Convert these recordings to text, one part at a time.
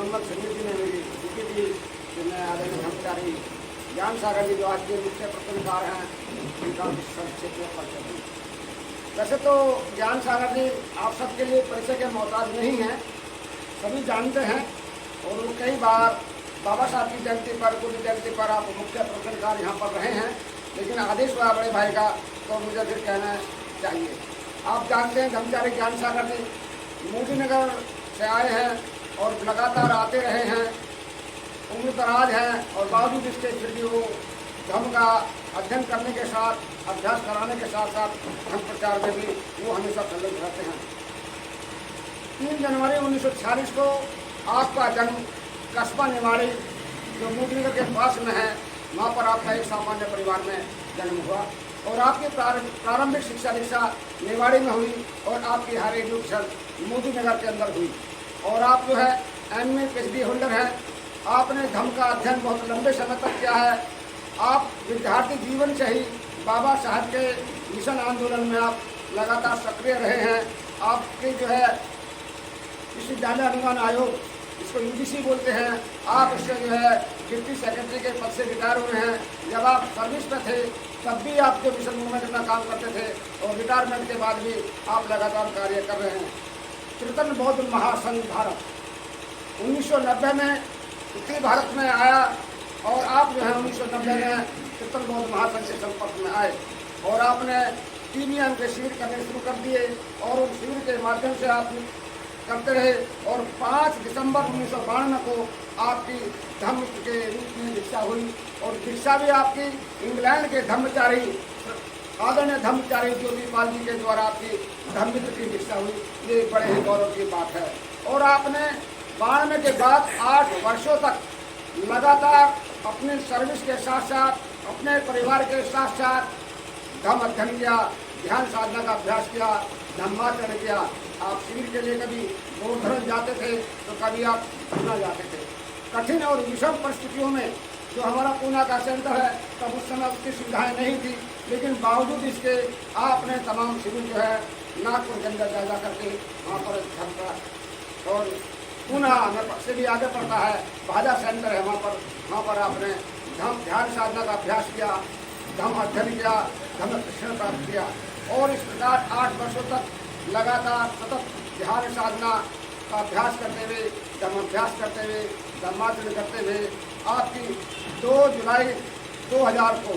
मोहम्मद समीर जी ने मेरी लिखी थी कि मैं आदरणीय धर्मचारी ज्ञान सागर जी जो आज के मुख्य प्रसंगकार हैं उनका संक्षेप में परिचय दूँ। वैसे तो ज्ञान सागर जी आप सबके लिए परिचय के मोहताज नहीं हैं, सभी जानते हैं और वो कई बार बाबा साहब की जयंती पर, गुरु जयंती पर आप मुख्य प्रसंगकार यहाँ पर रहे हैं, लेकिन आदेश हुआ बड़े भाई का तो मुझे फिर कहना चाहिए। आप जानते हैं धर्मचारी ज्ञान सागर जी मोदी नगर से आए हैं और लगातार आते रहे हैं, उम्र दराज हैं और बावजूद इसके फिर भी वो धर्म का अध्ययन करने के साथ, अभ्यास कराने के साथ साथ धर्म प्रचार में भी वो हमेशा संलग्न रहते हैं। 3 जनवरी 1946 को आपका जन्म कस्बा निवाड़ी जो मोदी नगर के पास में है, वहाँ पर आपका एक सामान्य परिवार में जन्म हुआ और आपकी प्रारंभिक शिक्षा दीक्षा निवाड़ी में हुई और आपकी हायर एजुकेशन मोदी नगर के अंदर हुई और आप जो है MA PhD होल्डर हैं। आपने धर्म का अध्ययन बहुत लंबे समय तक किया है। आप विद्यार्थी जीवन से ही बाबा साहब के मिशन आंदोलन में आप लगातार सक्रिय रहे हैं। आपके जो है विश्वविद्यालय अनुदान आयोग, इसको UGC बोलते हैं, आप इससे जो है डिप्टी सेक्रेटरी के पद से रिटायर हुए हैं। जब आप सर्विस में थे तब भी आप जो मिशन मूवमेंट में काम करते थे और रिटायरमेंट के बाद भी आप लगातार कार्य कर रहे हैं। कीर्तन बौद्ध महासंघ भारत 1990 में उत्तरी भारत में आया और आप जो है 1990 में कीर्तन बौद्ध महासंघ के संपर्क में आए और आपने TBM के शिविर करने शुरू कर दिए और उस शिविर के माध्यम से आप करते रहे और 5 दिसंबर 1992 को आपकी धर्म के रूप में दीक्षा हुई और दीक्षा भी आपकी इंग्लैंड के धर्मचारी आदरणीय धर्मचारी ज्योतिपाल जी के द्वारा आपकी धर्ममित्र की दीक्षा हुई। ये बड़े ही गौरव की बात है। और आपने 92 के बाद 8 वर्षों तक लगातार अपने सर्विस के साथ साथ अपने परिवार के साथ साथ धर्म अध्ययन किया, ध्यान साधना का अभ्यास किया, धर्माचरण किया। आप शिविर के लिए कभी गोधरन जाते थे तो कभी आप पटना जाते थे। कठिन और विषम परिस्थितियों में जो हमारा पूना का सेंटर है तब उस समय उसकी सुविधाएं नहीं थी, लेकिन बावजूद इसके आपने तमाम शिविर जो है नागपुर के अंदर जा करके वहाँ पर धर्म का और पूना से भी आगे पड़ता है, भाजा सेंटर है वहाँ पर आपने धर्म ध्यान साधना का अभ्यास किया, धर्म अध्ययन किया, धर्म शिक्षण प्राप्त किया और इस प्रकार 8 वर्षों तक लगातार सतत ध्यान साधना का अभ्यास करते हुए, धर्माभ्यास करते हुए, धर्माचरण करते हुए आपकी 2 जुलाई 2000 को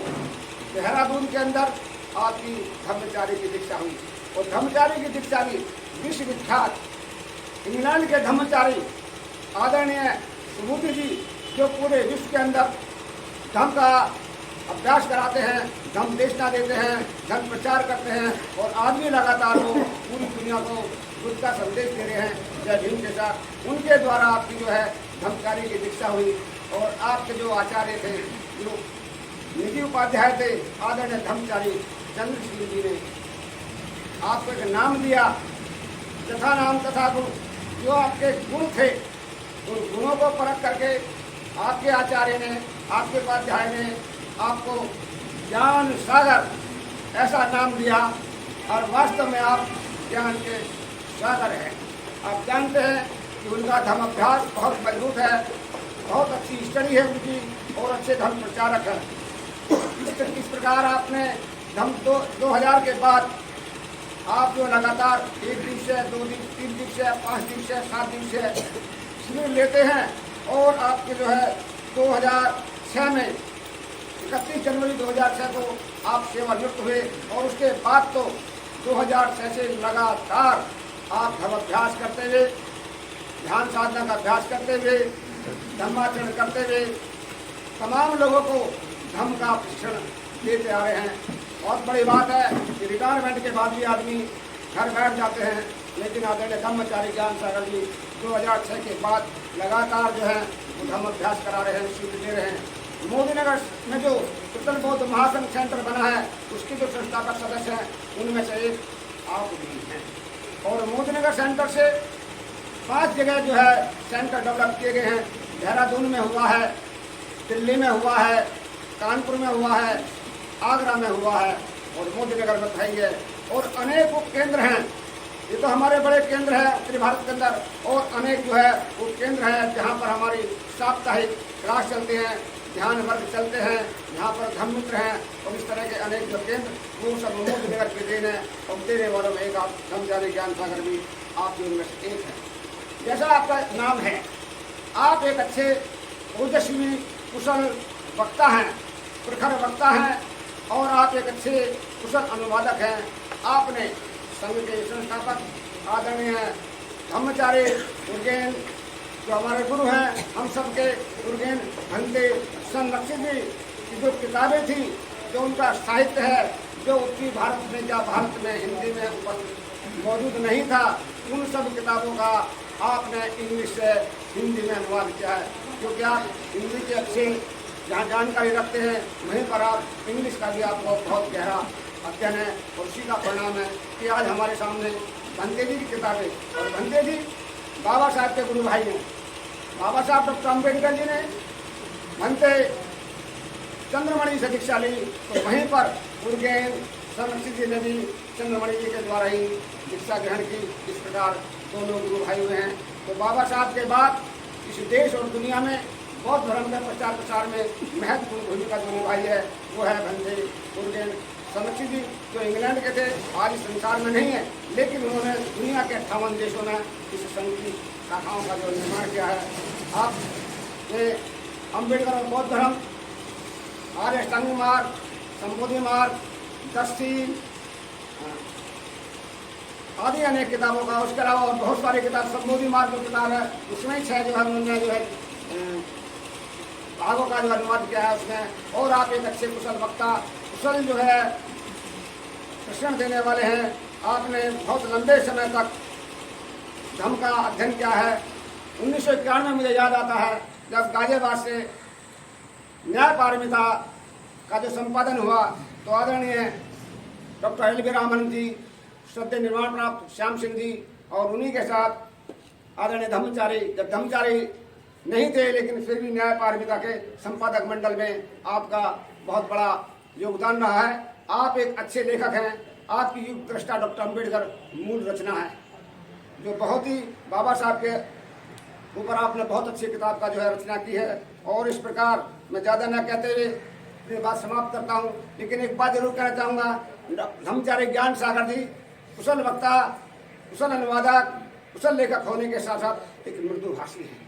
देहरादून के अंदर आपकी धर्मचारी की दीक्षा हुई और धर्मचारी की दीक्षा भी विश्व विख्यात इंग्लैंड के धर्मचारी आदरणीय सुबुद्धि जी जो पूरे विश्व के अंदर धर्म का अभ्यास कराते हैं, धर्म देशना देते हैं, धर्म प्रचार करते हैं और आज भी लगातार वो पूरी दुनिया को बुद्ध का संदेश दे रहे हैं जय भीम के साथ। उनके द्वारा आपकी जो है धर्मचारी की दीक्षा हुई और आपके जो आचार्य थे, जो निधि उपाध्याय थे, आदरणीय धर्मचारी चंद्रशील जी ने आपको एक नाम दिया, तथा नाम तथा गुण। जो आपके गुण थे उन गुणों को परख करके आपके आचार्य ने, आपके उपाध्याय ने आपको ज्ञान सागर ऐसा नाम दिया और वास्तव में आप ज्ञान के सागर हैं। आप जानते हैं कि उनका धर्म अभ्यास बहुत मजबूत है, बहुत अच्छी स्टडी है उनकी और अच्छे धर्म प्रचारक हैं। इस प्रकार आपने धर्म 2000 के बाद आप जो लगातार 1 दिवसीय, 2 दिवसीय, 3 दिवसीय, 5 दिवसीय, 7 दिवसीय शिविर लेते हैं और आपके जो है 2006 में 31 जनवरी 2006 को आप सेवानिवृत्त हुए और उसके बाद तो 2006 से लगातार आप धर्माभ्यास करते हुए, ध्यान साधना का अभ्यास करते हुए, धर्माचरण करते हुए तमाम लोगों को धर्म का प्रशिक्षण देते आ रहे हैं। बहुत बड़ी बात है कि रिटायरमेंट के बाद भी आदमी घर बैठ जाते हैं, लेकिन आदरणीय धर्मचारी ज्ञान सागर जी 2006 के बाद लगातार जो है वो धर्म अभ्यास करा रहे हैं, शिविर दे रहे हैं। मोदी नगर में जो कीर्तन बौद्ध महासंघ सेंटर बना है उसके जो संस्थापक सदस्य हैं उनमें से एक आप भी हैं और मोदी नगर सेंटर से 5 जगह जो है सेंटर डेवलप किए गए हैं। देहरादून में हुआ है, दिल्ली में हुआ है, कानपुर में हुआ है, आगरा में हुआ है और मोदी नगर में है और अनेक उपकेंद्र हैं ये तो हमारे बड़े केंद्र है उत्तरी भारत के अंदर, और अनेक जो है वो केंद्र है जहाँ पर हमारी साप्ताहिक क्लास चलते हैं, ध्यान वर्ग चलते हैं, यहाँ पर धर्म मित्र हैं, और इस तरह के अनेक जो केंद्र वो सब मोदी नगर के देन है, और देने वालों में एक आप धम्मचारी ज्ञान सागर भी आप लोगों में से एक है। जैसा आपका नाम है, आप एक अच्छे ओजस्वी कुशल वक्ता हैं, प्रखर वक्ता हैं, और आप एक अच्छे कुशल अनुवादक हैं। आपने संघ के संस्थापक आदरणीय धम्मचारी उर्गेन जो हमारे गुरु हैं, हम सबके उर्गेन भंते संरक्षित जी की जो किताबें थी, जो उनका साहित्य है, जो उत्तरी भारत में या भारत में हिंदी में मौजूद नहीं था, उन सब किताबों का आपने इंग्लिश से हिंदी में अनुवाद किया है। क्योंकि आप हिंदी के अच्छे जहाँ जानकारी रखते हैं, वहीं पर आप इंग्लिश का भी आपको बहुत गहरा अध्ययन है, और उसी का परिणाम है कि आज हमारे सामने भंते जी की किताबें, और भंते जी बाबा साहब के गुरु भाई हैं। बाबा साहब डॉक्टर अम्बेडकर जी ने भंते चंद्रमणि से दीक्षा ली, तो वहीं पर उर्गेन संरक्षित जी ने भी चंद्रमणि जी के द्वारा ही दीक्षा ग्रहण की। इस प्रकार दोनों गुरु भाई हुए हैं। तो बाबा साहब के बाद इस देश और दुनिया में बौद्ध धर्म के प्रचार प्रसार में महत्वपूर्ण भूमिका जो निभाई है वो है भंते उर्गेन संरक्षित जी, जो इंग्लैंड के थे, आज इस संसार में नहीं है, लेकिन उन्होंने दुनिया के 58 देशों में इस संघ की शाखाओं का जो निर्माण किया है। आप ये अम्बेडकर और बौद्ध धर्म, आर्य अष्टांगिक मार्ग, संबोधि मार्ग, दस्ती आदि अनेक किताबों का, उसके अलावा और बहुत सारी किताब, संबोधि मार्ग जो किताब है उसमें 6 जो है उन्होंने जो है भागों का जो अनुवाद किया है उसमें। और आप एक अच्छे कुशल वक्ता, कुशल जो है प्रशिक्षण देने वाले हैं। आपने बहुत लंबे समय तक धर्म का अध्ययन किया है। 1991 में मुझे याद आता है जब गाजियाबाद से न्याय पारमिता का जो संपादन हुआ, तो आदरणीय डॉक्टर एल.वी. रामन जी, श्रद्धेय निर्वाण प्राप्त श्याम सिंह जी, और उन्हीं के साथ आदरणीय धम्मचारी, जब धम्मचारी नहीं थे लेकिन फिर भी न्याय पारमिता के संपादक मंडल में आपका बहुत बड़ा योगदान रहा है। आप एक अच्छे लेखक हैं। आपकी युग दृष्टा डॉक्टर अम्बेडकर मूल रचना है, जो बहुत ही बाबा साहब के ऊपर आपने बहुत अच्छी किताब का जो है रचना की है। और इस प्रकार मैं ज़्यादा न कहते हुए अपनी बात समाप्त करता हूँ, लेकिन एक बात जरूर कहना चाहूँगा, धम्मचारी ज्ञान सागर जी कुशल वक्ता, कुशल अनुवादक, कुशल लेखक होने के साथ साथ एक मृदुभाषी हैं।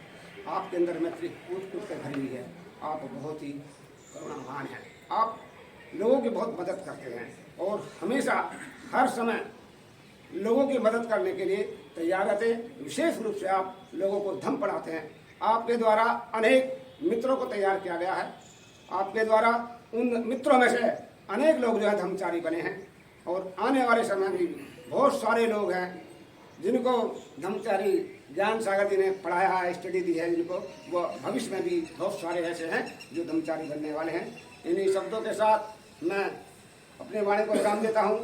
आपके अंदर मैत्री कूद कूद कर भरी हुई है। आप बहुत ही करुणावान हैं। आप लोगों की बहुत मदद करते हैं, और हमेशा हर समय लोगों की मदद करने के लिए तैयार रहते हैं। विशेष रूप से आप लोगों को धम्म पढ़ाते हैं। आपके द्वारा अनेक मित्रों को तैयार किया गया है। आपके द्वारा उन मित्रों में से अनेक लोग जो है धम्मचारी बने हैं, और आने वाले समय में भी बहुत सारे लोग हैं जिनको धम्मचारी ज्ञान सागर जी ने पढ़ाया है, स्टडी दी है जिनको, वो भविष्य में भी बहुत सारे ऐसे हैं जो धम्मचारी बनने वाले हैं। इन्हीं शब्दों के साथ मैं अपने वाणी को विराम देता हूँ।